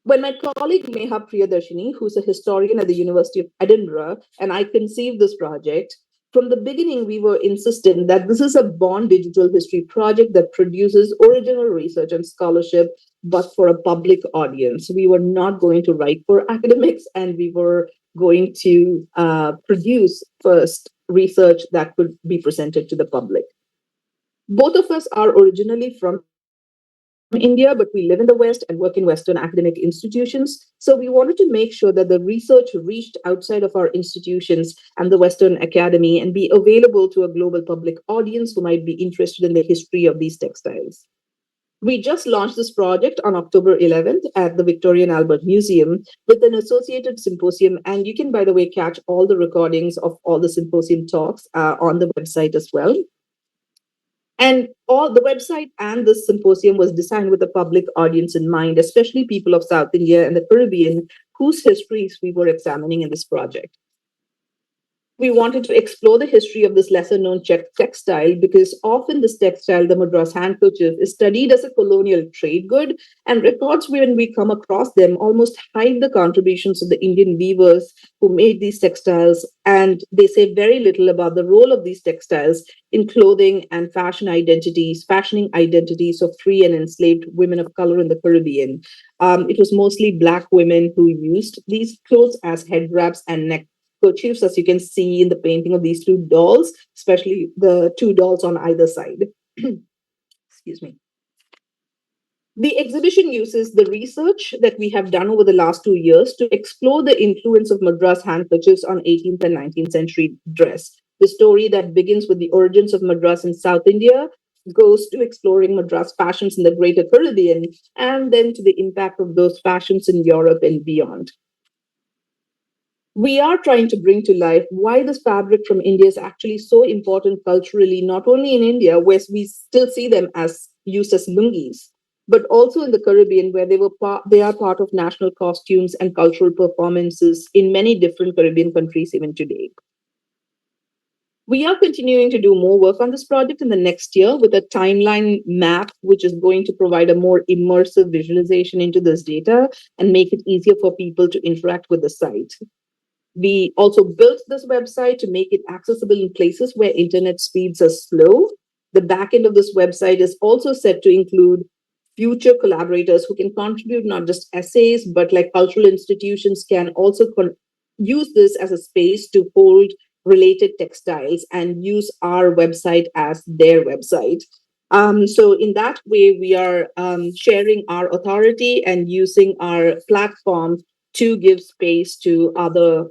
When my colleague Neha Priyadarshini, who's a historian at the University of Edinburgh, and I conceived this project, from the beginning we were insistent that this is a born digital history project that produces original research and scholarship, but for a public audience. We were not going to write for academics, and we were going to produce first research that could be presented to the public. Both of us are originally from India, but we live in the West and work in Western academic institutions. So we wanted to make sure that the research reached outside of our institutions and the Western Academy and be available to a global public audience who might be interested in the history of these textiles. We just launched this project on October 11th at the Victoria and Albert Museum with an associated symposium. And you can, by the way, catch all the recordings of all the symposium talks on the website as well. And all the website and this symposium was designed with the public audience in mind, especially people of South India and the Caribbean, whose histories we were examining in this project. We wanted to explore the history of this lesser known textile because often this textile, the Madras handkerchief, is studied as a colonial trade good, and records when we come across them almost hide the contributions of the Indian weavers who made these textiles, and they say very little about the role of these textiles in clothing and fashioning identities of free and enslaved women of color in the Caribbean. It was mostly Black women who used these clothes as head wraps and neck kerchiefs, as you can see in the painting of these two dolls, especially the two dolls on either side. Excuse me. The exhibition uses the research that we have done over the last 2 years to explore the influence of Madras handkerchiefs on 18th and 19th century dress. The story that begins with the origins of Madras in South India goes to exploring Madras fashions in the Greater Caribbean and then to the impact of those fashions in Europe and beyond. We are trying to bring to life why this fabric from India is actually so important culturally, not only in India, where we still see them as used as lungis, but also in the Caribbean, where they are part of national costumes and cultural performances in many different Caribbean countries even today. We are continuing to do more work on this project in the next year with a timeline map, which is going to provide a more immersive visualization into this data and make it easier for people to interact with the site. We also built this website to make it accessible in places where internet speeds are slow. The backend of this website is also set to include future collaborators who can contribute not just essays, but like cultural institutions can also use this as a space to hold related textiles and use our website as their website. So in that way, we are sharing our authority and using our platform to give space to other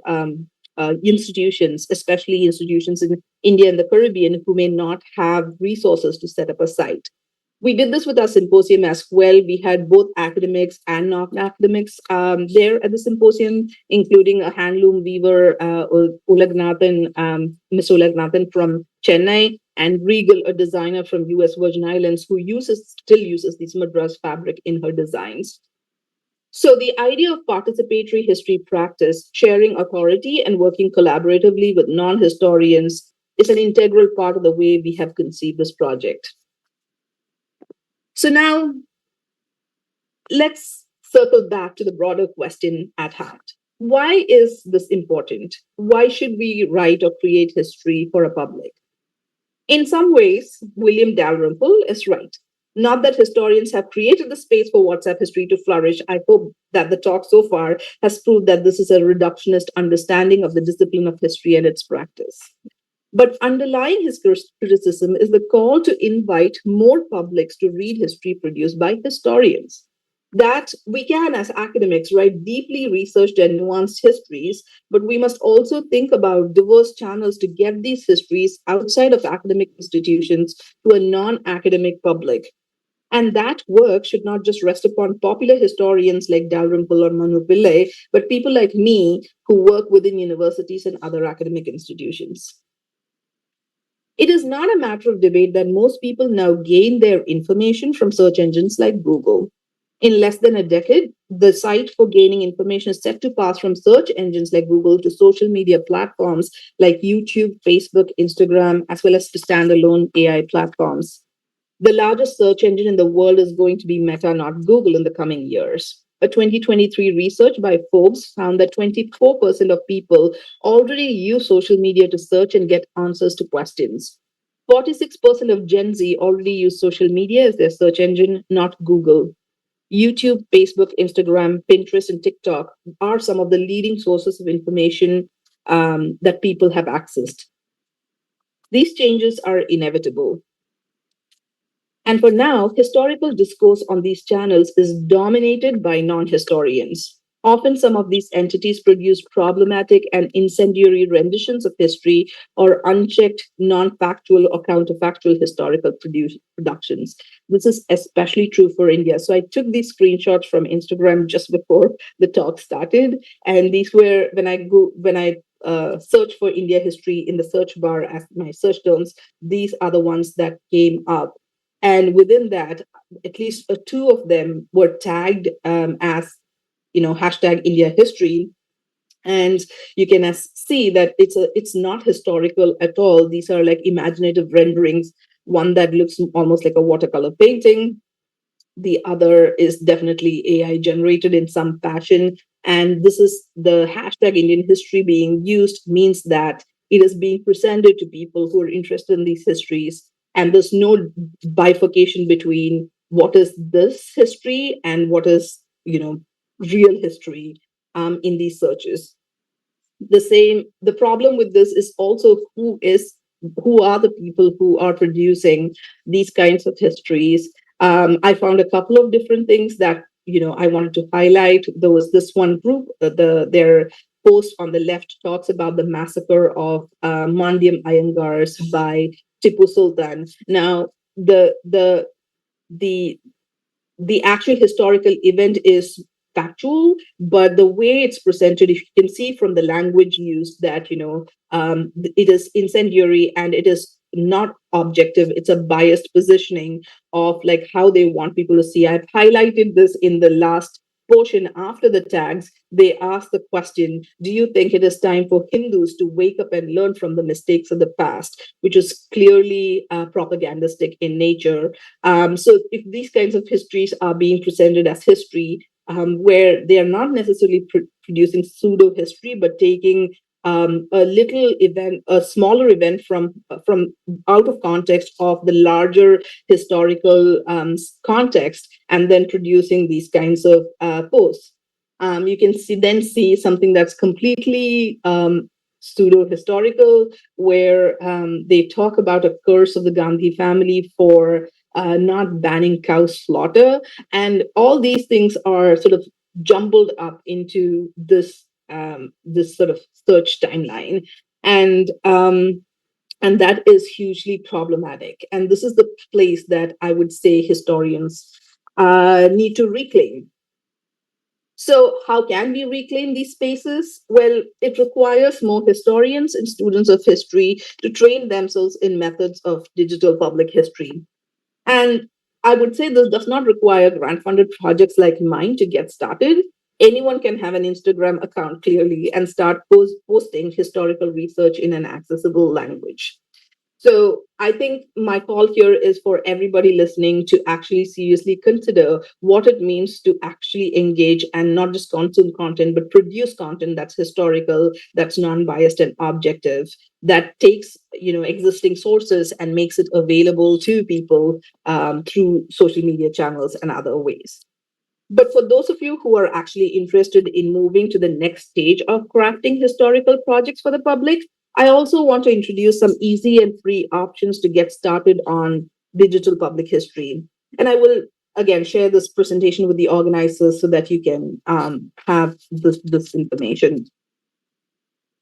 institutions, especially institutions in India and the Caribbean who may not have resources to set up a site. We did this with our symposium as well. We had both academics and non-academics there at the symposium, including a handloom weaver, Miss Ulagnathan from Chennai, and Regal, a designer from US Virgin Islands, who still uses this Madras fabric in her designs. So the idea of participatory history practice, sharing authority and working collaboratively with non-historians is an integral part of the way we have conceived this project. So now let's circle back to the broader question at hand. Why is this important? Why should we write or create history for a public? In some ways, William Dalrymple is right. Not that historians have created the space for WhatsApp history to flourish. I hope that the talk so far has proved that this is a reductionist understanding of the discipline of history and its practice. But underlying his criticism is the call to invite more publics to read history produced by historians. That we can, as academics, write deeply researched and nuanced histories, but we must also think about diverse channels to get these histories outside of academic institutions to a non academic public. And that work should not just rest upon popular historians like Dalrymple or Manu Pillai, but people like me who work within universities and other academic institutions. It is not a matter of debate that most people now gain their information from search engines like Google. In less than a decade, the site for gaining information is set to pass from search engines like Google to social media platforms like YouTube, Facebook, Instagram, as well as to standalone AI platforms. The largest search engine in the world is going to be Meta, not Google, in the coming years. A 2023 research by Forbes found that 24% of people already use social media to search and get answers to questions. 46% of Gen Z already use social media as their search engine, not Google. YouTube, Facebook, Instagram, Pinterest, and TikTok are some of the leading sources of information that people have accessed. These changes are inevitable. And for now, historical discourse on these channels is dominated by non historians. Often, some of these entities produce problematic and incendiary renditions of history or unchecked, non factual or counterfactual historical productions. This is especially true for India. So, I took these screenshots from Instagram just before the talk started. And these were when I search for India history in the search bar as my search terms, these are the ones that came up, and within that, at least two of them were tagged as hashtag India history. And you can see that it's not historical at all. These are like imaginative renderings, one that looks almost like a watercolor painting, the other is definitely AI generated in some fashion. And this is the hashtag Indian history being used means that it is being presented to people who are interested in these histories. And there's no bifurcation between what is this history and what is, real history in these searches. The problem with this is also who are the people who are producing these kinds of histories. I found a couple of different things that I wanted to highlight. There was this one group, their post on the left talks about the massacre of Mandyam Iyengars by Tipu Sultan. Now the the actual historical event is factual, but the way it's presented, if you can see from the language used, that it is incendiary and it is not objective. It's a biased positioning of like how they want people to see. I've highlighted this in the last portion after the tags. They ask the question, do you think it is time for Hindus to wake up and learn from the mistakes of the past, which is clearly propagandistic in nature. So if these kinds of histories are being presented as history, where they are not necessarily producing pseudo history, but taking a little event, a smaller event from out of context of the larger historical context, and then producing these kinds of posts. You can see something that's completely pseudo historical, where they talk about a curse of the Gandhi family for not banning cow slaughter. And all these things are sort of jumbled up into this sort of search timeline. And and that is hugely problematic. And this is the place that I would say historians need to reclaim. So, how can we reclaim these spaces? Well, it requires more historians and students of history to train themselves in methods of digital public history. And I would say this does not require grant funded projects like mine to get started. Anyone can have an Instagram account clearly and start posting historical research in an accessible language. So I think my call here is for everybody listening to actually seriously consider what it means to actually engage and not just consume content, but produce content that's historical, that's non-biased and objective, that takes existing sources and makes it available to people through social media channels and other ways. But for those of you who are actually interested in moving to the next stage of crafting historical projects for the public, I also want to introduce some easy and free options to get started on digital public history. And I will again share this presentation with the organizers so that you can have this information.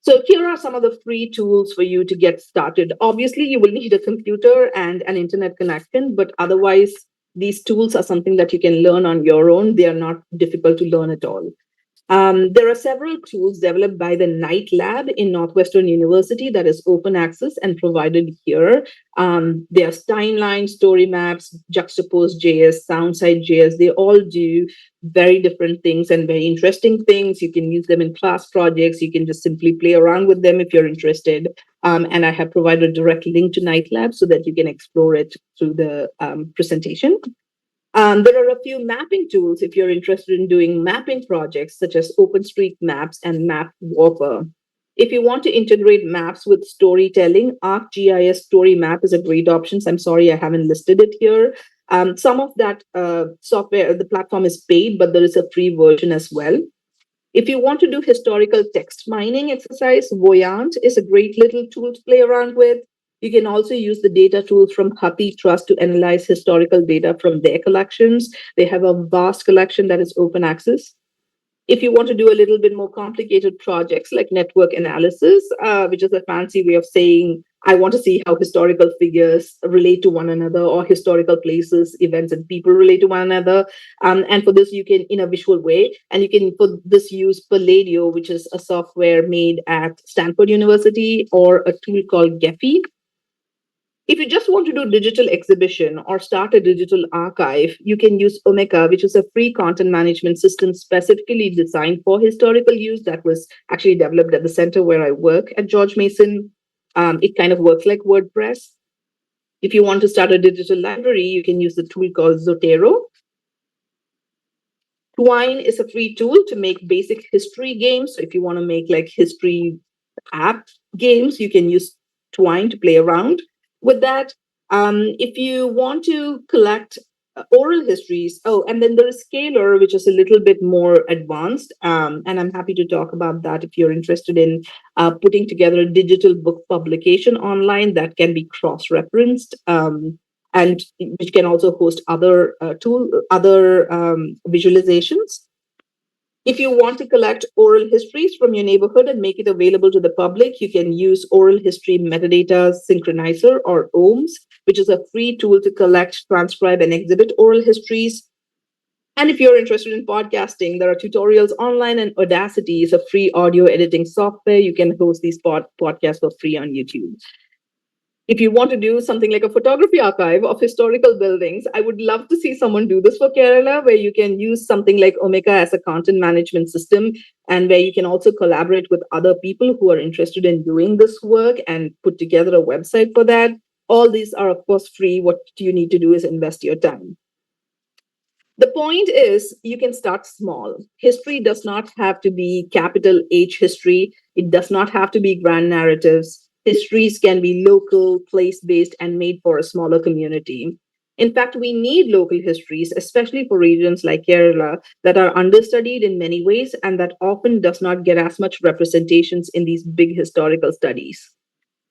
So here are some of the free tools for you to get started. Obviously, you will need a computer and an internet connection, but otherwise, these tools are something that you can learn on your own. They are not difficult to learn at all. There are several tools developed by the Knight Lab in Northwestern University that is open access and provided here. There's timeline, story maps, juxtapose JS, soundside JS. They all do very different things and very interesting things. You can use them in class projects. You can just simply play around with them if you're interested. And I have provided a direct link to Knight Lab so that you can explore it through the presentation. There are a few mapping tools if you're interested in doing mapping projects, such as OpenStreetMaps and MapWalker. If you want to integrate maps with storytelling, ArcGIS Story Map is a great option. I'm sorry I haven't listed it here. Some of that software, the platform is paid, but there is a free version as well. If you want to do historical text mining exercise, Voyant is a great little tool to play around with. You can also use the data tools from Hathi Trust to analyze historical data from their collections. They have a vast collection that is open access. If you want to do a little bit more complicated projects like network analysis, which is a fancy way of saying I want to see how historical figures relate to one another, or historical places, events, and people relate to one another. And for this, you can, in a visual way, and you can for this use Palladio, which is a software made at Stanford University, or a tool called Gephi. If you just want to do digital exhibition or start a digital archive, you can use Omeka, which is a free content management system specifically designed for historical use that was actually developed at the center where I work at George Mason. It kind of works like WordPress. If you want to start a digital library, you can use the tool called Zotero. Twine is a free tool to make basic history games. So if you want to make like history app games, you can use Twine to play around with that. If you want to collect oral histories, oh, and then there is Scalar, which is a little bit more advanced. And I'm happy to talk about that if you're interested in putting together a digital book publication online that can be cross-referenced. And which can also host other visualizations. If you want to collect oral histories from your neighborhood and make it available to the public, you can use Oral History Metadata Synchronizer, or OHMS, which is a free tool to collect, transcribe, and exhibit oral histories. And if you're interested in podcasting, there are tutorials online, and Audacity is a free audio editing software. You can host these podcasts for free on YouTube. If you want to do something like a photography archive of historical buildings, I would love to see someone do this for Kerala, where you can use something like Omeka as a content management system, and where you can also collaborate with other people who are interested in doing this work and put together a website for that. All these are, of course, free. What you need to do is invest your time. The point is, you can start small. History does not have to be capital H history. It does not have to be grand narratives. Histories can be local, place based, and made for a smaller community. In fact, we need local histories, especially for regions like Kerala, that are understudied in many ways and that often does not get as much representations in these big historical studies.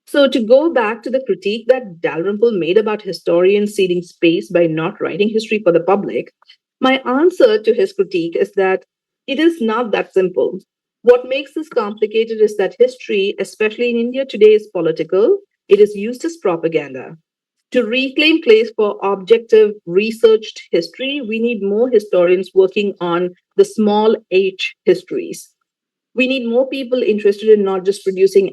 So, to go back to the critique that Dalrymple made about historians ceding space by not writing history for the public, my answer to his critique is that it is not that simple. What makes this complicated is that history, especially in India today, is political. It is used as propaganda. To reclaim place for objective, researched history, we need more historians working on the small h histories. We need more people interested in not just producing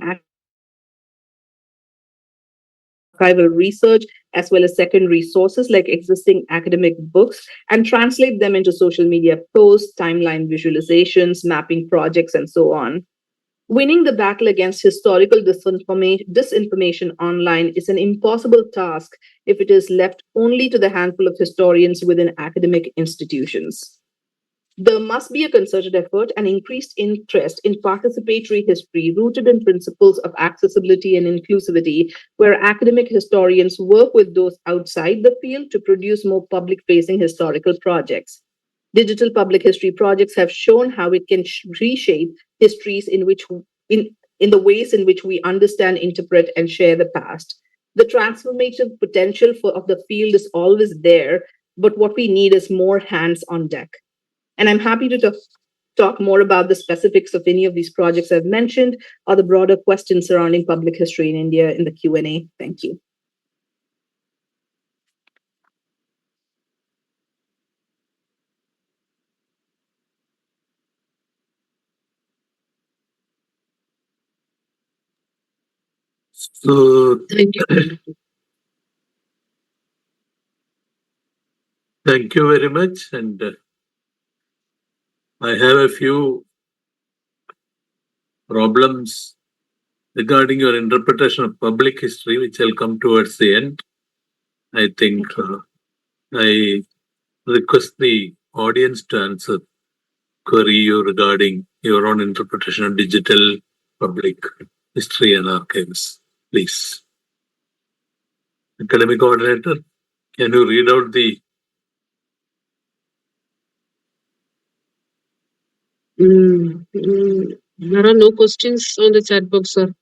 archival research, as well as secondary sources like existing academic books, and translate them into social media posts, timeline visualizations, mapping projects, and so on. Winning the battle against historical disinformation online is an impossible task if it is left only to the handful of historians within academic institutions. There must be a concerted effort and increased interest in participatory history rooted in principles of accessibility and inclusivity, where academic historians work with those outside the field to produce more public facing historical projects. Digital public history projects have shown how it can reshape histories in, in the ways in which we understand, interpret, and share the past. The transformative potential of the field is always there, but what we need is more hands on deck. And I'm happy to talk more about the specifics of any of these projects I've mentioned, or the broader questions surrounding public history in India in the Q&A. Thank you. So, thank you very much. And I have a few problems regarding your interpretation of public history, which I'll come towards the end. I think I request the audience to answer query you regarding your own interpretation of digital public history and archives. Please. Academic coordinator, can you read out the There are no questions on the chat box, sir.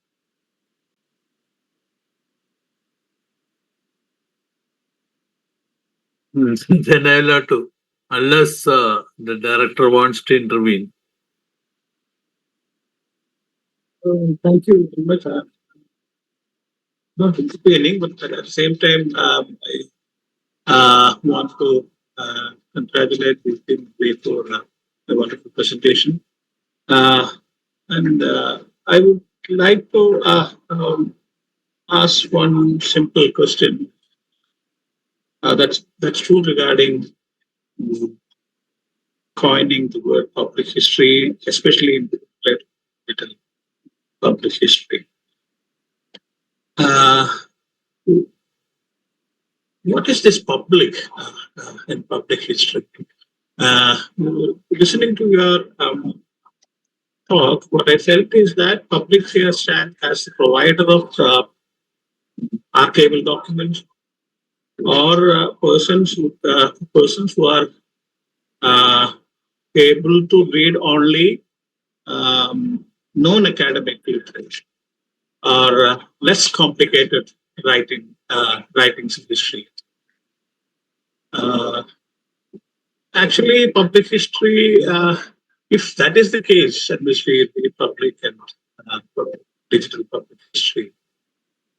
then I'll have to, unless the director wants to intervene. Thank you very much. Not explaining, but at the same time, I want to congratulate the team for a wonderful presentation. And I would like to ask one simple question. That's true regarding coining the word public history, especially in digital public history. What is this public in public history? Listening to your talk, what I felt is that public here stands as the provider of archival documents or persons who are able to read only non-academic literature or less complicated writings in history. Actually, public history, if that is the case, and which we read public and digital public history,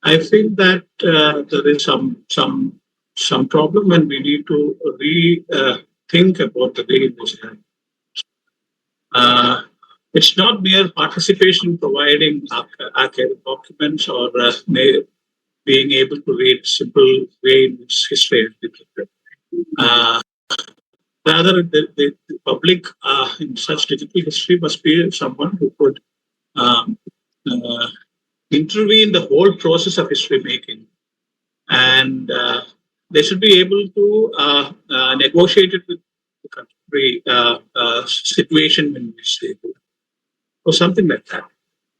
I feel that there is some problem, and we need to rethink about the way in which it's not mere participation in providing archival documents or being able to read simple way in which history is depicted. Rather, the public in such digital history must be someone who could intervene the whole process of history making, and they should be able to negotiate it with the country situation in which they do, or something like that.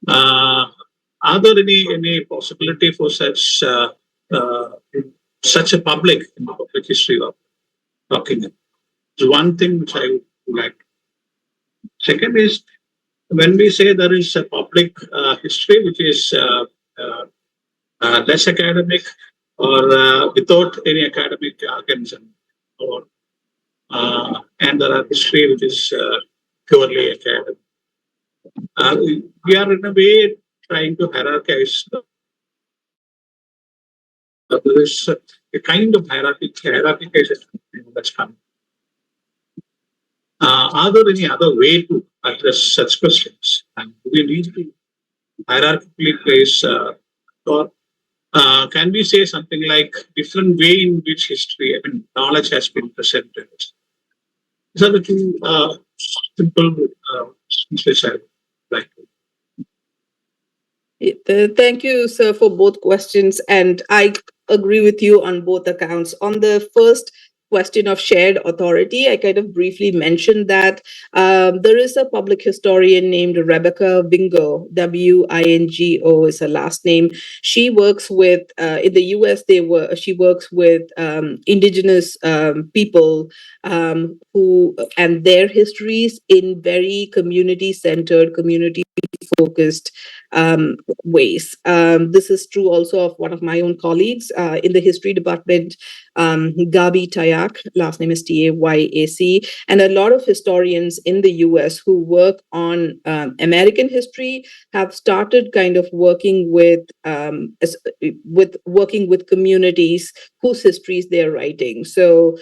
Are there any possibility for such a public in the public history of document? So one thing which I would like. Second is when we say there is a public history which is less academic or without any academic organism, or and there are history which is purely academic. We are in a way trying to hierarchize. There is a kind of hierarchicization that's coming. Are there any other way to address such questions? And do we need to hierarchically place, or can we say something like different way in which history, knowledge has been presented? These are the two simple questions which I would like to. Thank you, sir, for both questions. And I agree with you on both accounts. On the first question of shared authority, I kind of briefly mentioned that there is a public historian named Rebecca Wingo, Wingo is her last name. She works with, in the US, she works with indigenous people who and their histories in very community-centered, community-focused ways. This is true also of one of my own colleagues in the history department, Gabi Tayak, last name is Tayac, and a lot of historians in the US who work on American history have started kind of working with working with communities whose histories they're writing. So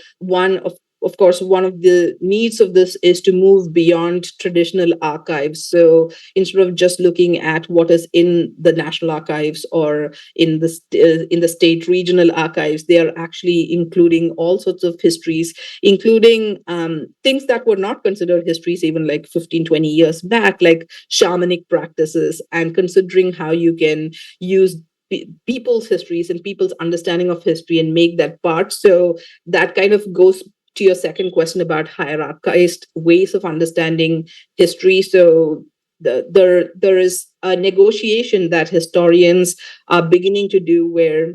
of course, one of the needs of this is to move beyond traditional archives. So instead of just looking at what is in the National Archives or in the state regional archives, they are actually including all sorts of histories, including things that were not considered histories even like 15, 20 years back, like shamanic practices, and considering how you can use people's histories and people's understanding of history and make that part. So that kind of goes to your second question about hierarchized ways of understanding history, so there is a negotiation that historians are beginning to do where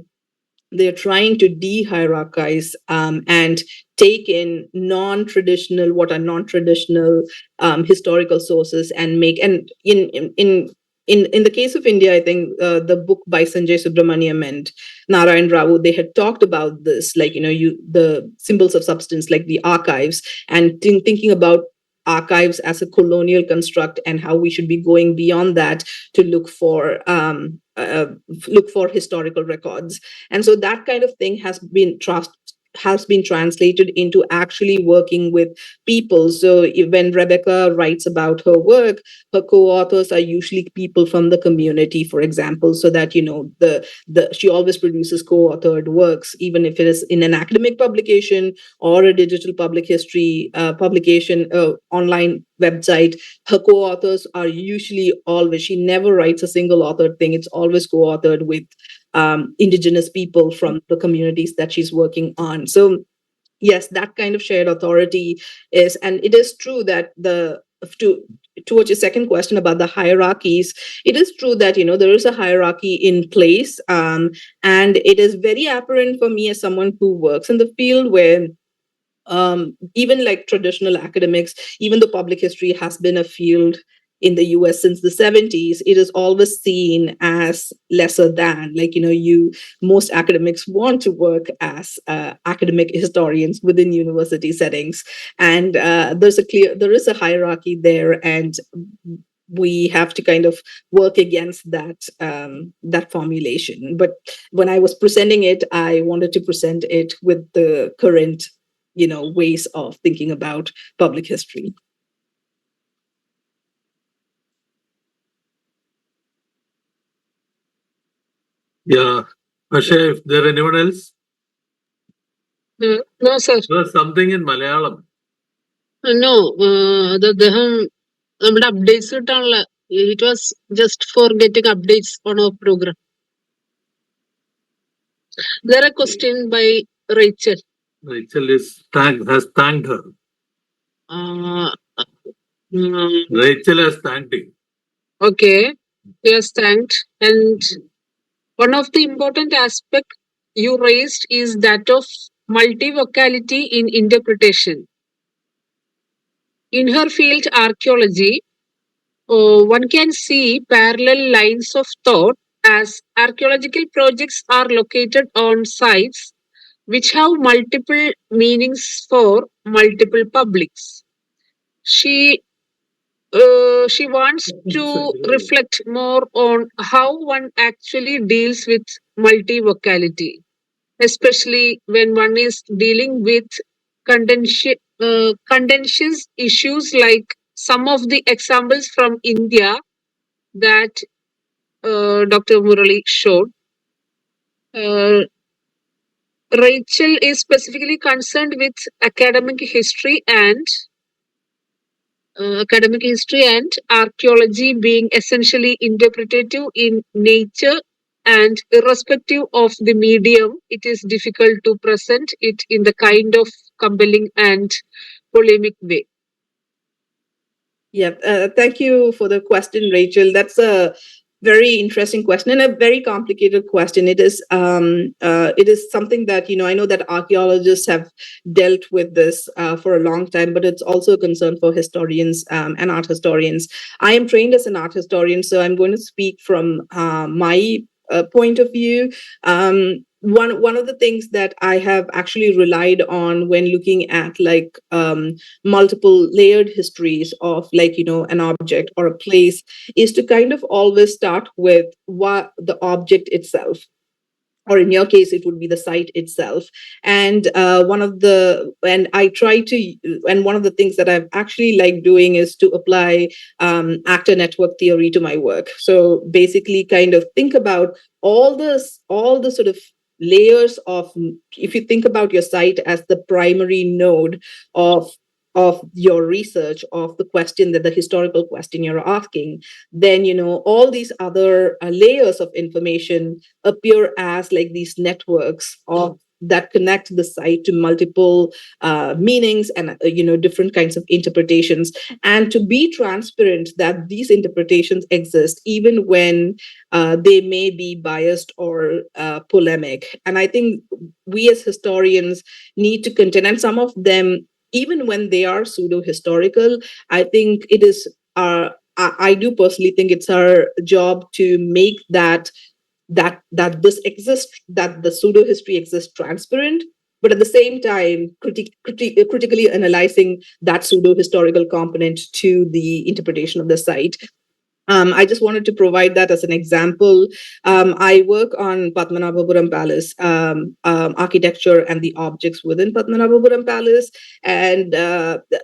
they're trying to de-hierarchize and take in non-traditional, what are non-traditional historical sources, and make, and in the case of India, I think the book by Sanjay Subramaniam and Narayan Rao, they had talked about this, like, the symbols of substance, like the archives, and thinking about archives as a colonial construct, and how we should be going beyond that to look for historical records. And so that kind of thing has been translated into actually working with people. So when Rebecca writes about her work, her co-authors are usually people from the community, for example, so that the she always produces co-authored works, even if it is in an academic publication or a digital public history publication, online website. Her co-authors are usually always, she never writes a single authored thing. It's always co-authored with indigenous people from the communities that she's working on. So yes, that kind of shared authority is, and it is true that to towards your second question about the hierarchies, it is true that there is a hierarchy in place, and it is very apparent for me as someone who works in the field, where even like traditional academics, even though public history has been a field in the US since the 70s, it is always seen as lesser than, like, most academics want to work as academic historians within university settings. And there is a hierarchy there, and we have to kind of work against that formulation. But when I was presenting it, I wanted to present it with the current ways of thinking about public history. Yeah. Asha, if there anyone else? No, sir. There's something in Malayalam. No, അത് അദ്ദേഹം നമ്മുടെ updates കിട്ടാനുള്ള it was just for getting updates on our programme. There a question by Rachel. Rachel has thanked her. Uh, Rachel has thanked him. okay, yes, thanked. And one of the important aspects you raised is that of multivocality in interpretation. In her field, archaeology, one can see parallel lines of thought as archaeological projects are located on sites which have multiple meanings for multiple publics. She wants to reflect more on how one actually deals with multivocality, especially when one is dealing with contentious issues like some of the examples from India that Dr. Murali showed. Rachel is specifically concerned with academic history and archaeology being essentially interpretative in nature, and irrespective of the medium, it is difficult to present it in the kind of compelling and polemic way. Yeah, thank you for the question, Rachel. That's a very interesting question and a very complicated question. It is something that I know that archaeologists have dealt with this for a long time, but it's also a concern for historians and art historians. I am trained as an art historian, so I'm going to speak from my point of view. One of the things that I have actually relied on when looking at like multiple layered histories of like an object or a place is to kind of always start with what the object itself, or in your case it would be the site itself. And one of the things that I've actually liked doing is to apply actor network theory to my work. So basically kind of think about all the sort of layers of, if you think about your site as the primary node of your research, of the question, that the historical question you're asking, then all these other layers of information appear as like these networks of that connect the site to multiple meanings and different kinds of interpretations, and to be transparent that these interpretations exist even when they may be biased or polemic. And I think we as historians need to contend, and some of them, even when they are pseudo historical, I think it is our I do personally think it's our job to make that this exists, that the pseudo history exists transparent, but at the same time critically analyzing that pseudo historical component to the interpretation of the site. I just wanted to provide that as an example. I work on Padmanabhapuram Palace architecture and the objects within Padmanabhapuram Palace. And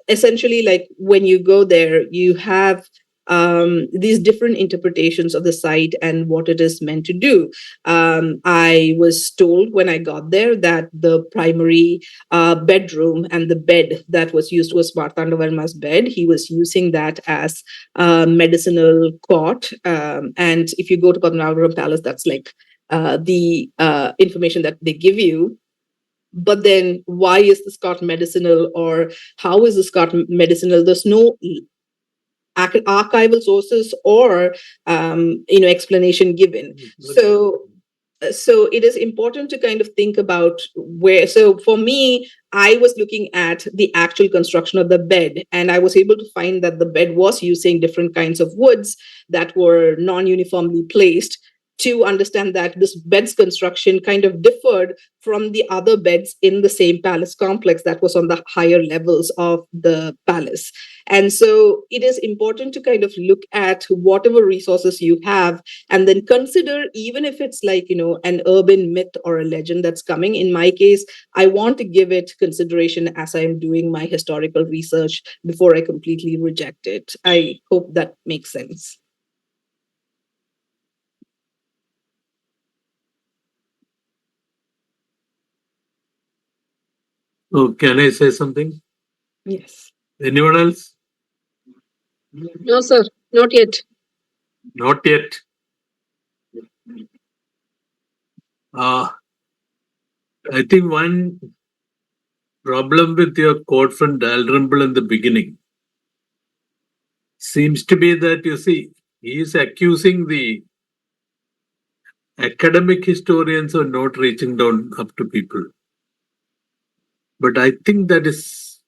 essentially, like when you go there, you have these different interpretations of the site and what it is meant to do. I was told when I got there that the primary bedroom and the bed that was used was Martandavarma's bed. He was using that as medicinal cot. And if you go to Padmanabhapuram Palace, that's like the information that they give you. But then why is this cot medicinal, or how is this cot medicinal? There's no archival sources or explanation given. So it is important to kind of think about where. So for me, I was looking at the actual construction of the bed, and I was able to find that the bed was using different kinds of woods that were non-uniformly placed, to understand that this bed's construction kind of differed from the other beds in the same palace complex that was on the higher levels of the palace. And so it is important to kind of look at whatever resources you have, and then consider, even if it's like, an urban myth or a legend that's coming. In my case, I want to give it consideration as I'm doing my historical research before I completely reject it. I hope that makes sense. Oh, can I say something? Yes. Anyone else? No, sir, not yet. Not yet. I think one problem with your quote from Dalrymple in the beginning seems to be that, you see, he is accusing the academic historians of not reaching down up to people. But I think that is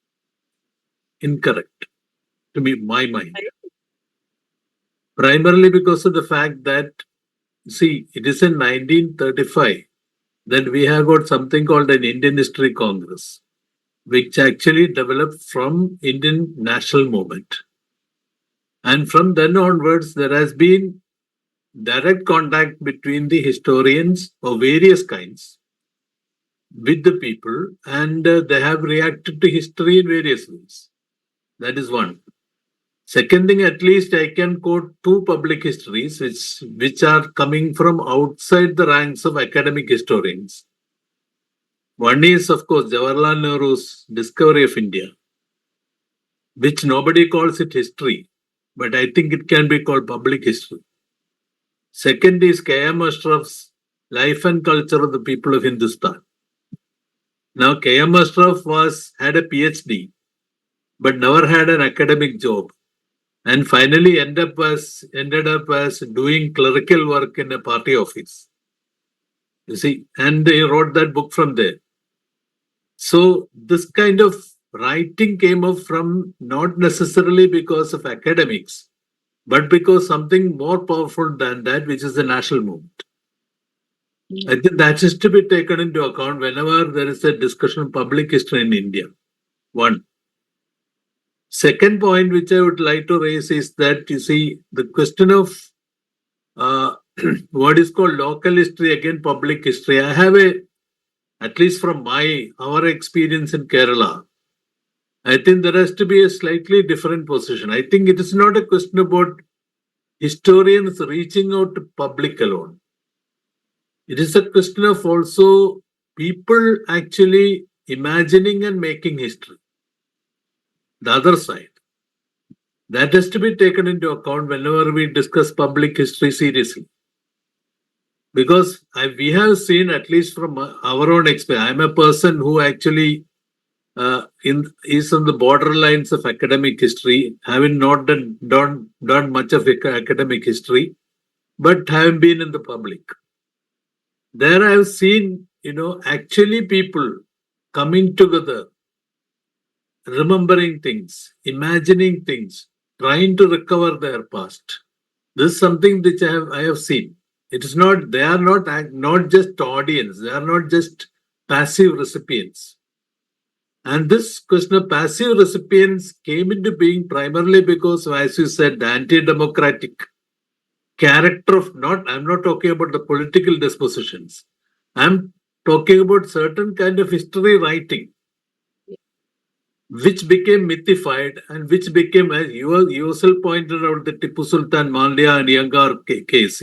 incorrect, to me, my mind. Primarily because of the fact that, see, it is in 1935 that we have got something called an Indian History Congress, which actually developed from Indian national movement. And from then onwards, there has been direct contact between the historians of various kinds with the people, and they have reacted to history in various ways. That is one. Second thing, at least I can quote two public histories which are coming from outside the ranks of academic historians. One is, of course, Jawaharlal Nehru's Discovery of India, which nobody calls it history, but I think it can be called public history. Second is K.M. Ashraf's Life and Culture of the People of Hindustan. Now, K.M. Ashraf had a PhD, but never had an academic job, and finally ended up as doing clerical work in a party office. You see, and he wrote that book from there. So this kind of writing came up from not necessarily because of academics, but because something more powerful than that, which is the national movement. I think that is to be taken into account whenever there is a discussion of public history in India. One. Second point, which I would like to raise, is that, you see, the question of what is called local history, again, public history. I have at least from our experience in Kerala, I think there has to be a slightly different position. I think it is not a question about historians reaching out to public alone. It is a question of also people actually imagining and making history. The other side. That has to be taken into account whenever we discuss public history seriously. because we have seen, at least from our own experience. I'm a person who actually is on the borderlines of academic history, having not done much of academic history, but having been in the public. There I have seen, actually people coming together, remembering things, imagining things, trying to recover their past. This is something which I have seen. It is not, they are not just audience, they are not just passive recipients. And this question of passive recipients came into being primarily because, as you said, the anti-democratic character of, I'm not talking about the political dispositions. I'm talking about certain kind of history writing, which became mythified and which became, as you yourself pointed out, the Tipu Sultan Mandya and Yangar case,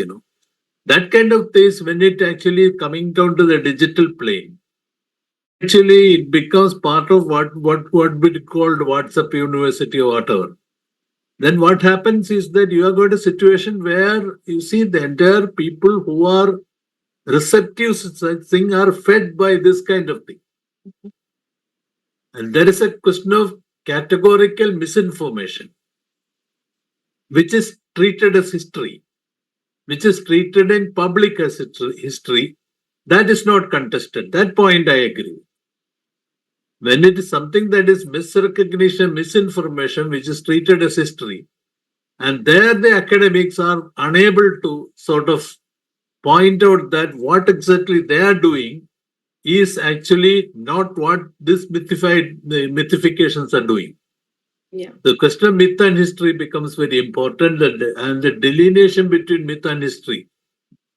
that kind of things, when it actually coming down to the digital plane, actually it becomes part of what we called WhatsApp University or whatever. Then what happens is that you have got a situation where you see the entire people who are receptive to such thing are fed by this kind of thing. And there is a question of categorical misinformation, which is treated as history, which is treated in public as history. That is not contested. That point I agree. When it is something that is misrecognition, misinformation, which is treated as history, and there the academics are unable to sort of point out that what exactly they are doing is actually not what this the mythifications are doing. Yeah. The question of myth and history becomes very important, and the delineation between myth and history,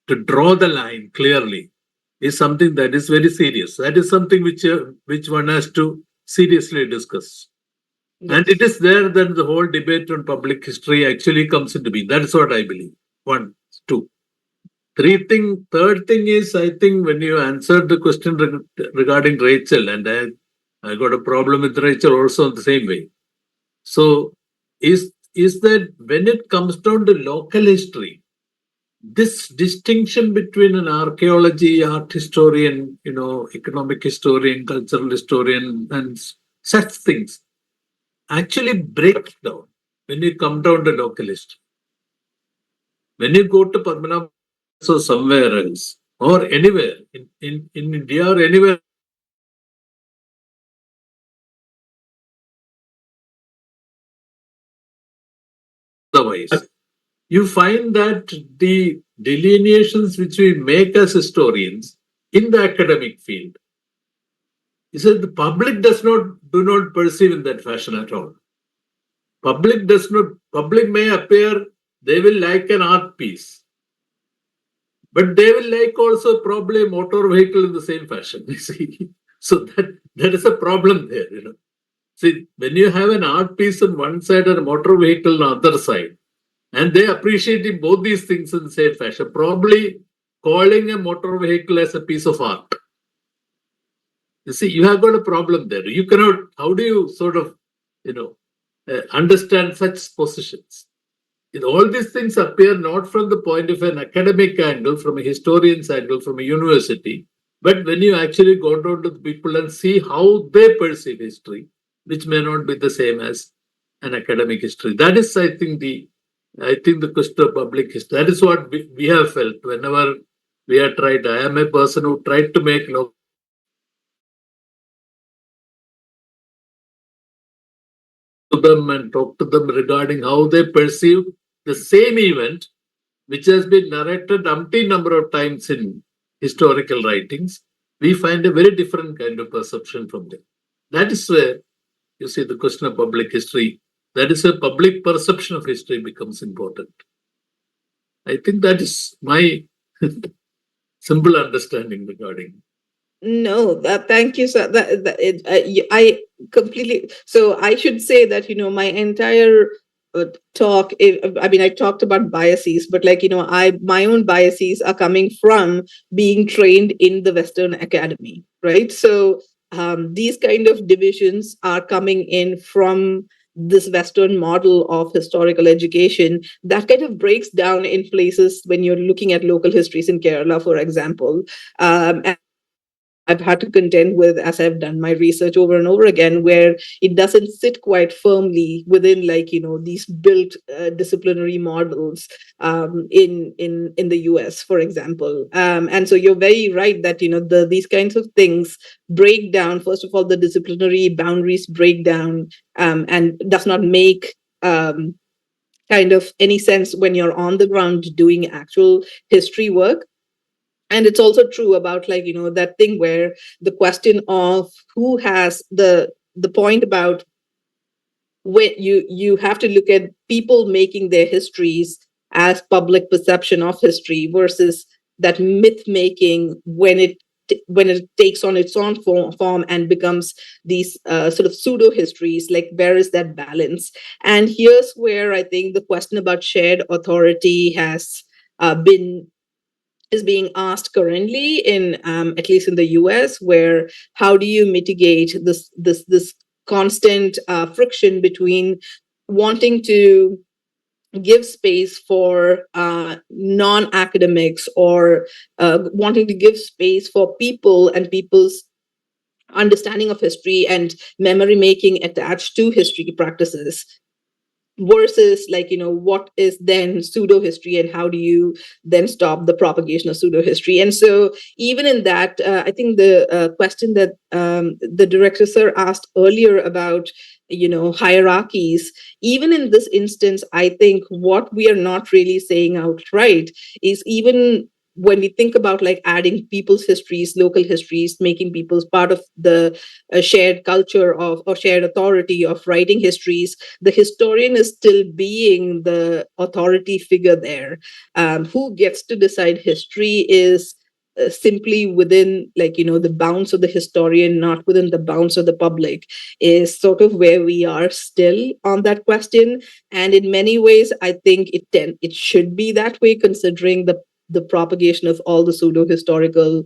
to draw the line clearly, is something that is very serious. That is something which one has to seriously discuss. And Yes. it is there that the whole debate on public history actually comes into being. That is what I believe. One, two. Third thing is, I think when you answered the question regarding Rachel, and I got a problem with Rachel also in the same way. So, is that when it comes down to local history, this distinction between an archaeology, art historian, economic historian, cultural historian, and such things actually breaks down when you come down to local history. When you go to Padmanabh or somewhere else, or anywhere in India or anywhere otherwise, you find that the delineations which we make as historians in the academic field, is that the public do not perceive in that fashion at all. Public may appear, they will like an art piece, but they will like also probably a motor vehicle in the same fashion. You see, so that is a problem there. See, when you have an art piece on one side and a motor vehicle on the other side, and they appreciating both these things in the same fashion, probably calling a motor vehicle as a piece of art. You see, you have got a problem there. You cannot. How do you sort of, understand such positions? All these things appear not from the point of an academic angle, from a historian's angle, from a university, but when you actually go down to the people and see how they perceive history, which may not be the same as an academic history. That is, I think the question of public history. That is what we have felt whenever we have tried. I am a person who tried to make to them and talk to them regarding how they perceive the same event, which has been narrated umpteen number of times in historical writings. We find a very different kind of perception from them. That is where you see the question of public history. That is where public perception of history becomes important. I think that is my simple understanding regarding. No, thank you, sir. I completely. So I should say that my entire talk. I mean, I talked about biases, but I my own biases are coming from being trained in the Western Academy, right? So these kind of divisions are coming in from this Western model of historical education that kind of breaks down in places when you're looking at local histories in Kerala, for example. And I've had to contend with as I've done my research over and over again, where it doesn't sit quite firmly within, like, these built disciplinary models in the US, for example. And so you're very right that these kinds of things break down. First of all, the disciplinary boundaries break down, and does not make kind of any sense when you're on the ground doing actual history work. And it's also true about, like, that thing where the question of who has the point about when you have to look at people making their histories as public perception of history versus that myth making when it takes on its own form and becomes these sort of pseudo histories. Like, where is that balance? And here's where I think the question about shared authority has been is being asked currently in, at least in the US, where how do you mitigate this constant friction between wanting to give space for non-academics, or wanting to give space for people and people's understanding of history and memory making attached to history practices, versus, like, what is then pseudo history, and how do you then stop the propagation of pseudo history? And so even in that, I think the question that the director sir asked earlier about hierarchies, even in this instance, I think what we are not really saying outright is, even when we think about, like, adding people's histories, local histories, making people's part of the shared culture of, or shared authority of writing histories, the historian is still being the authority figure there. Who gets to decide history is simply within, like, the bounds of the historian, not within the bounds of the public, is sort of where we are still on that question. And in many ways, I think it should be that way, considering the propagation of all the pseudo historical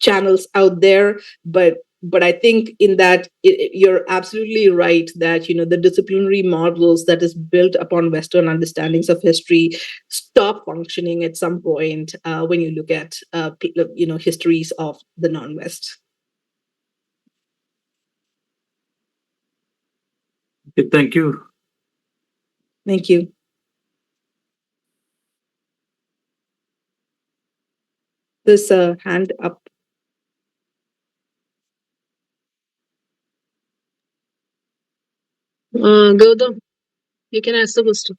channels out there. But I think in that, you're absolutely right that the disciplinary models that is built upon Western understandings of history stop functioning at some point when you look at histories of the non-West. Okay, thank you. Thank you. This hand up. Gautam, you can ask the question.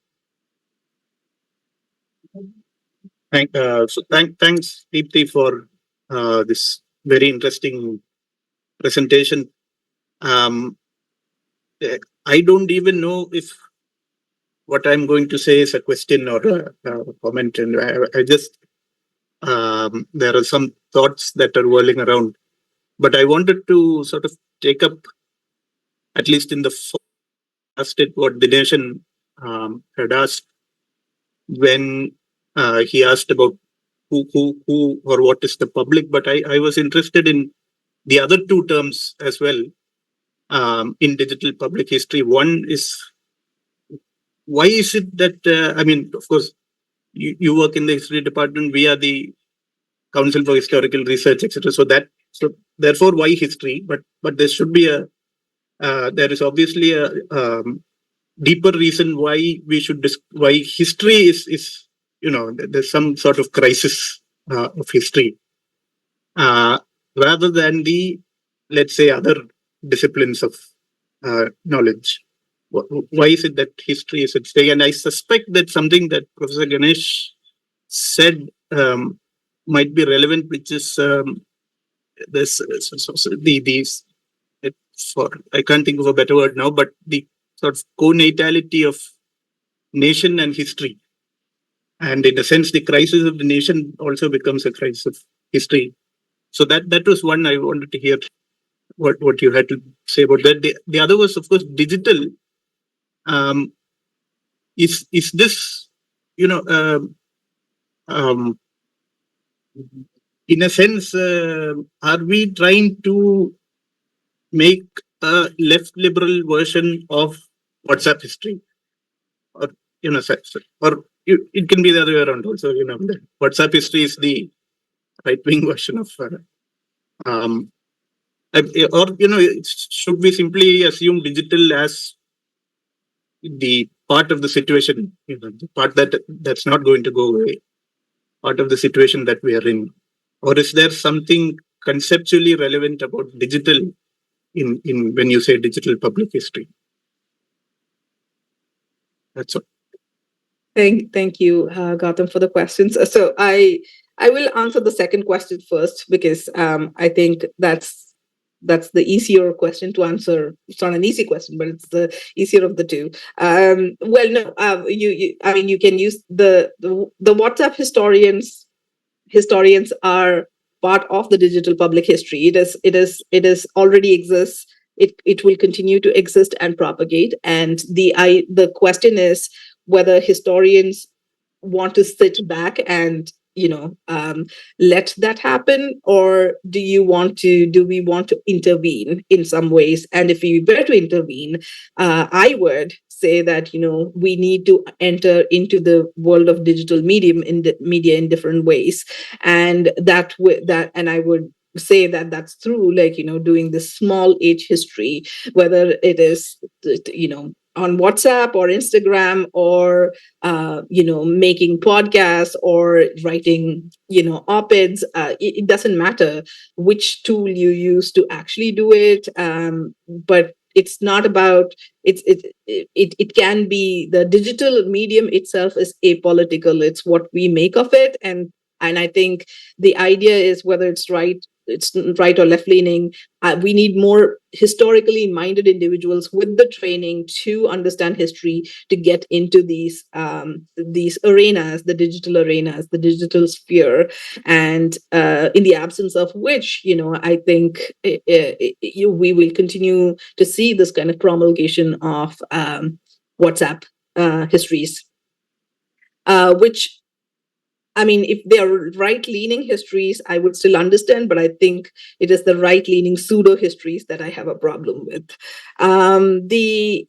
Thanks, Deepti, for this very interesting presentation. Um, I don't even know if what I'm going to say is a question or a comment, and I just there are some thoughts that are whirling around, but I wanted to sort of take up, at least in the first it, what the nation had asked when he asked about who or what is the public. But I was interested in the other two terms as well in digital public history. One is, why is it that, I mean, of course, you work in the history department, we are the Council for Historical Research, etc. So therefore, why history? But there should be there is obviously a deeper reason why we should why history is there's some sort of crisis of history uh, rather than the, let's say, other disciplines of knowledge. Why is it that history is at stake? And I suspect that something that Professor Ganesh said might be relevant, which is this the for, I can't think of a better word now, but the sort of co-natality of nation and history. And in a sense, the crisis of the nation also becomes a crisis of history. So that was one I wanted to hear what you had to say about that. The other was, of course, digital. Um, is this, you know, um, in a sense, are we trying to make a left liberal version of WhatsApp history, or or it can be the other way around also. The WhatsApp history is the right wing version of, um, or should we simply assume digital as the part of the situation, the part that's not going to go away, part of the situation that we are in, or is there something conceptually relevant about digital in when you say digital public history? That's all. Thank you, Gautam, for the questions. So I will answer the second question first because I think that's the easier question to answer. It's not an easy question, but it's the easier of the two. Well, no, I mean, you can use the WhatsApp historians are part of the digital public history. It is already exists. It will continue to exist and propagate. And the question is whether historians want to sit back and let that happen, or do we want to intervene in some ways? And if we were to intervene, I would say that we need to enter into the world of digital media in different ways, and and I would say that that's through, like, doing this small age history, whether it is on WhatsApp or Instagram, or making podcasts or writing op-eds. It doesn't matter which tool you use to actually do it, but it's not about it can be, the digital medium itself is apolitical. It's what we make of it. And I think the idea is, whether it's right or left leaning, we need more historically minded individuals with the training to understand history, to get into these arenas, the digital sphere. And in the absence of which, I think we will continue to see this kind of promulgation of WhatsApp histories, which, I mean, if they are right-leaning histories, I would still understand, but I think it is the right-leaning pseudo-histories that I have a problem with. The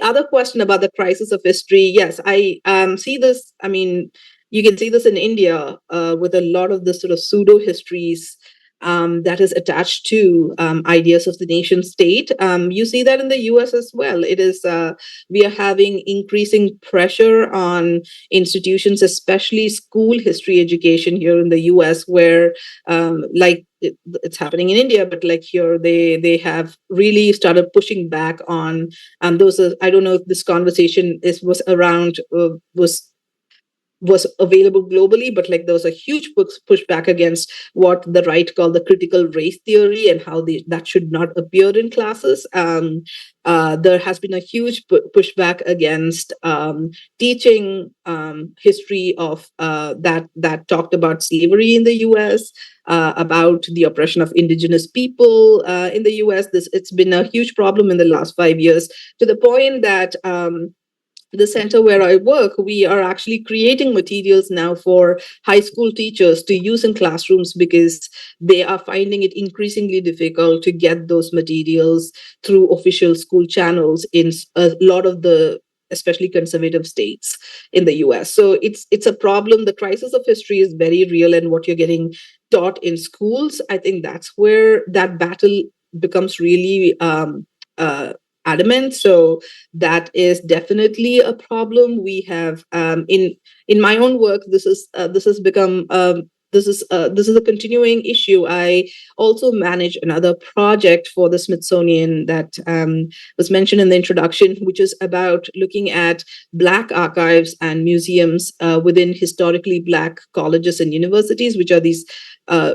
other question about the crisis of history, yes, I see this. I mean, you can see this in India with a lot of the sort of pseudo histories that is attached to ideas of the nation state. You see that in the US as well. We are having increasing pressure on institutions, especially school history education here in the US, where like it's happening in India, but like here, they have really started pushing back on those. I don't know if this conversation was around, was available globally, but like there was a huge pushback against what the right called the critical race theory, and how that should not appear in classes. There has been a huge pushback against teaching history of that talked about slavery in the US, about the oppression of indigenous people in the US. It's been a huge problem in the last 5 years, to the point that the center where I work, we are actually creating materials now for high school teachers to use in classrooms, because they are finding it increasingly difficult to get those materials through official school channels in a lot of the especially conservative states in the US. So it's a problem. The crisis of history is very real, and what you're getting taught in schools, I think that's where that battle becomes really adamant. So that is definitely a problem. We have in my own work, this has become this is a continuing issue. I also manage another project for the Smithsonian that was mentioned in the introduction, which is about looking at Black archives and museums within historically Black colleges and universities, which are these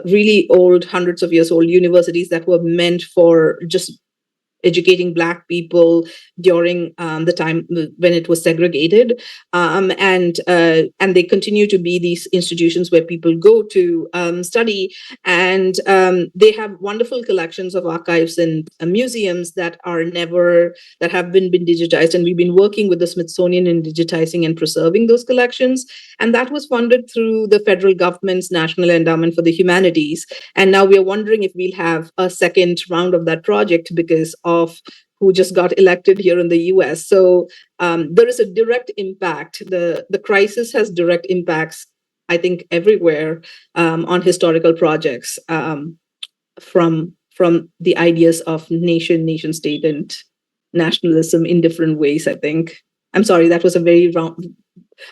really old, hundreds of years old universities that were meant for just educating Black people during the time when it was segregated, and they continue to be these institutions where people go to study, and they have wonderful collections of archives and museums that are never that have been digitized, and we've been working with the Smithsonian in digitizing and preserving those collections, and that was funded through the federal government's National Endowment for the Humanities. And now we are wondering if we'll have a second round of that project because of who just got elected here in the US. So there is a direct impact. The crisis has direct impacts, I think, everywhere on historical projects, from the ideas of nation state, and nationalism in different ways, I think. I'm sorry, that was a very round.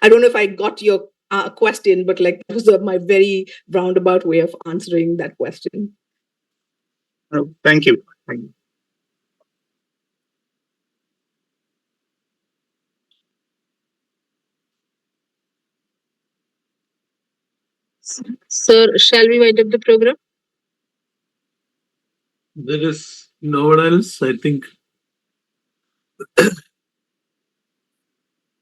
I don't know if I got your question, but like that was my very roundabout way of answering that question. Thank you. Thank you. Sir, shall we wind up the program? There is no one else, I think.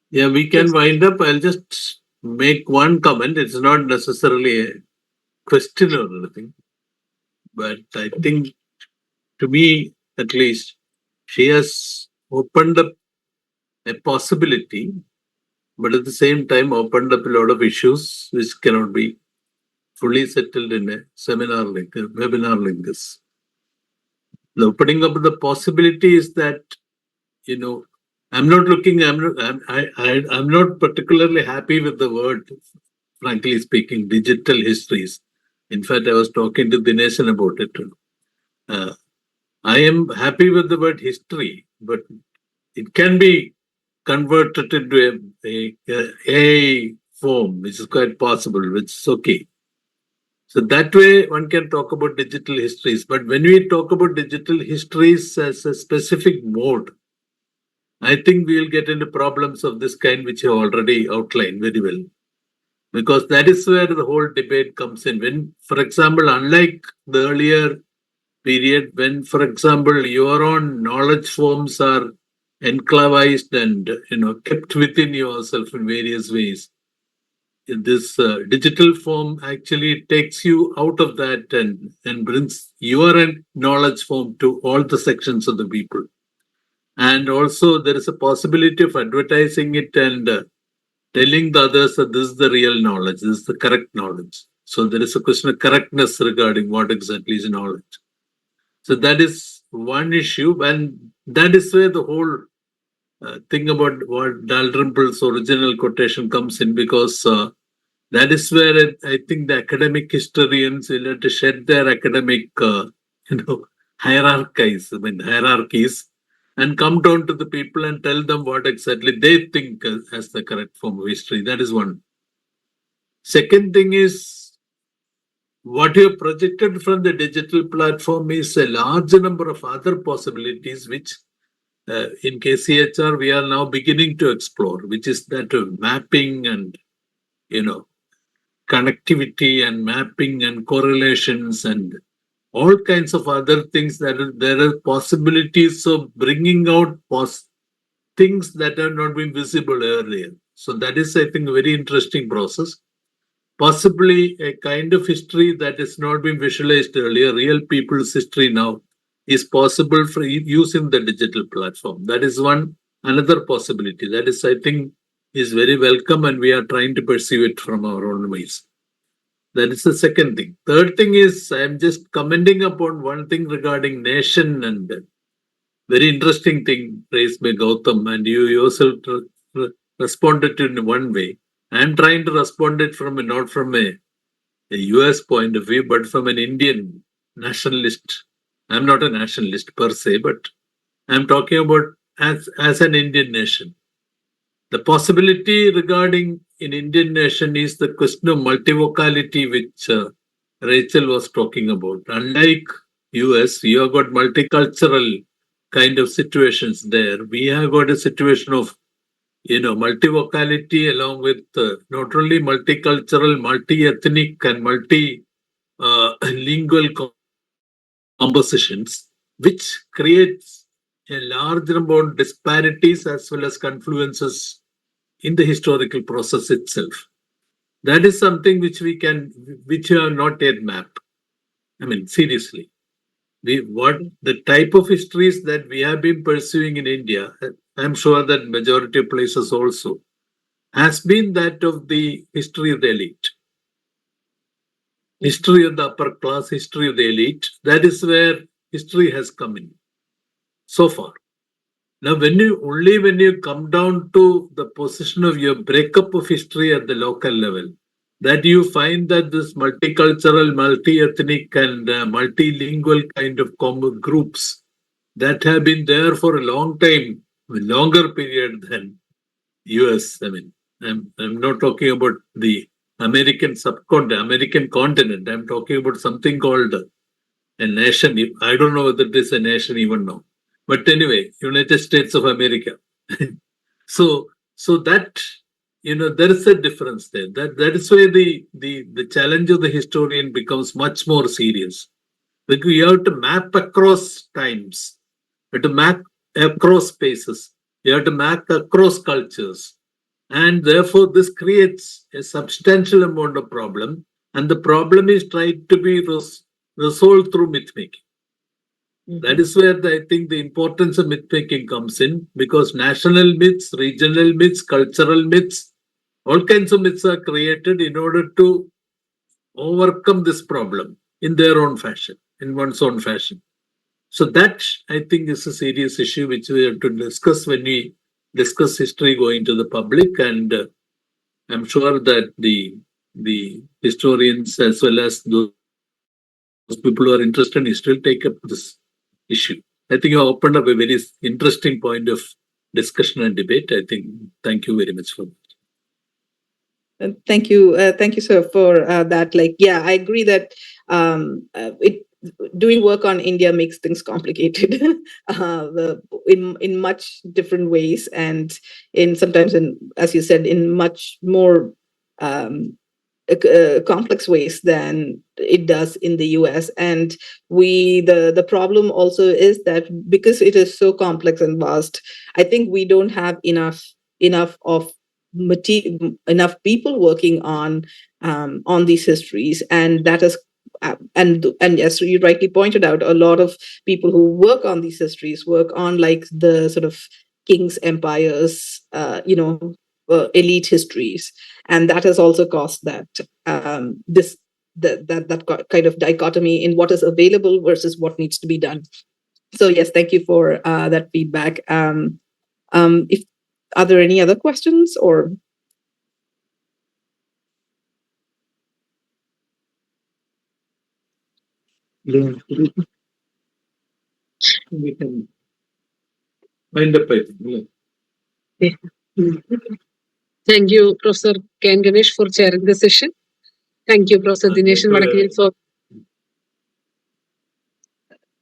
Yeah, we can wind up. I'll just make one comment. It's not necessarily a question or anything, but I think, to me at least, she has opened up a possibility, but at the same time opened up a lot of issues which cannot be fully settled in a seminar like a webinar like this. The opening up of the possibility is that, I'm not looking. I'm not particularly happy with the word, frankly speaking, digital histories. In fact, I was talking to Dineshan about it. Uh, I am happy with the word history, but it can be converted into a form, which is quite possible, which is okay. So that way one can talk about digital histories. But when we talk about digital histories as a specific mode, I think we'll get into problems of this kind, which you already outlined very well. Because that is where the whole debate comes in. When, for example, unlike the earlier period, when, for example, your own knowledge forms are enclavized and kept within yourself in various ways, this digital form actually takes you out of that and brings your knowledge form to all the sections of the people. And also there is a possibility of advertising it and telling the others that this is the real knowledge, this is the correct knowledge. So there is a question of correctness regarding what exactly is knowledge. So that is one issue, and that is where the whole thing about what Dalrymple's original quotation comes in, because that is where I think the academic historians will have to shed their academic, hierarchies, and come down to the people and tell them what exactly they think as the correct form of history. That is one. Second thing is, what you have projected from the digital platform is a large number of other possibilities, which in KCHR we are now beginning to explore, which is that of mapping and, connectivity and mapping and correlations and all kinds of other things there are possibilities of bringing out things that have not been visible earlier. So that is, I think, a very interesting process. Possibly a kind of history that has not been visualized earlier, real people's history now, is possible for using the digital platform. That is another possibility. That is, I think, is very welcome, and we are trying to pursue it from our own ways. That is the second thing. Third thing is, I am just commenting upon one thing regarding nation, and very interesting thing raised by Gautam, and you yourself responded to in one way. I am trying to respond it not from a US point of view, but from an Indian nationalist. I'm not a nationalist per se, but I'm talking about as an Indian nation. The possibility regarding an Indian nation is the question of multivocality, which Rachel was talking about. Unlike US, you have got multicultural kind of situations there. We have got a situation of multivocality, along with not only multicultural, multi-ethnic, and multi-lingual compositions, which creates a large number of disparities as well as confluences in the historical process itself. That is something which we are not yet mapped. I mean, seriously. What the type of histories that we have been pursuing in India, I'm sure that majority of places also, has been that of the history of the elite. History of the upper class, history of the elite. That is where history has come in so far. Now, when you come down to the position of your breakup of history at the local level, that you find that this multicultural, multi-ethnic, and multilingual kind of common groups that have been there for a long time, a longer period than US. I mean, I'm not talking about the American subcontinent, American continent. I'm talking about something called a nation. I don't know whether it is a nation even now. But anyway, United States of America. so so that there is a difference there. That is why the challenge of the historian becomes much more serious. Because you have to map across times, you have to map across spaces, you have to map across cultures. And therefore, this creates a substantial amount of problem. And the problem is tried to be resolved through myth making. That is where I think the importance of myth making comes in, because national myths, regional myths, cultural myths, all kinds of myths are created in order to overcome this problem in their own fashion, in one's own fashion. So that, I think, is a serious issue which we have to discuss when we discuss history going to the public. And I'm sure that the historians as well as those people who are interested in history will take up this issue. I think you opened up a very interesting point of discussion and debate. I think, thank you very much for that. Thank you, sir, for that. Like, yeah, I agree that it doing work on India makes things complicated in much different ways, and in sometimes, in, as you said, in much more complex ways than it does in the US. And the problem also is that because it is so complex and vast, I think we don't have enough of enough people working on these histories, and that is and yes, you rightly pointed out, a lot of people who work on these histories work on like the sort of kings, empires, elite histories, and that has also caused that this that kind of dichotomy in what is available versus what needs to be done. So yes, thank you for that feedback. If Are there any other questions or? We can wind up, I think. Thank you, Professor Ken Ganesh, for chairing the session. Thank you, Professor Dinesh Vadakil,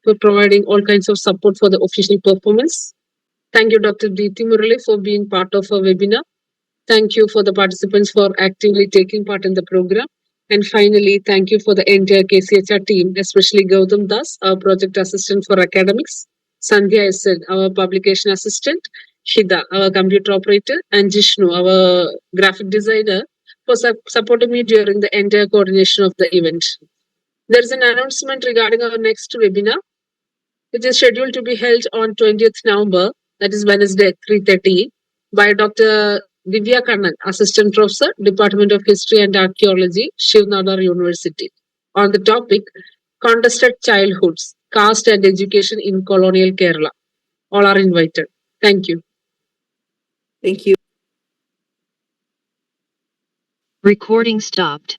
for providing all kinds of support for the official performance. Thank you, Dr. Deepti Murali, for being part of our webinar. Thank you for the participants for actively taking part in the program. And finally, thank you for the entire KCHR team, especially Gautam Das, our project assistant for academics, Sandhya Essen, our publication assistant, Shida, our computer operator, and Jishnu, our graphic designer, for supporting me during the entire coordination of the event. There is an announcement regarding our next webinar, which is scheduled to be held on 20th November, that is Wednesday at 3:30, by Dr. Divya Kannan, Assistant Professor, Department of History and Archaeology, Shiv Nadar University, on the topic Contested Childhoods, Caste and Education in Colonial Kerala. All are invited. Thank you. Thank you. Recording stopped.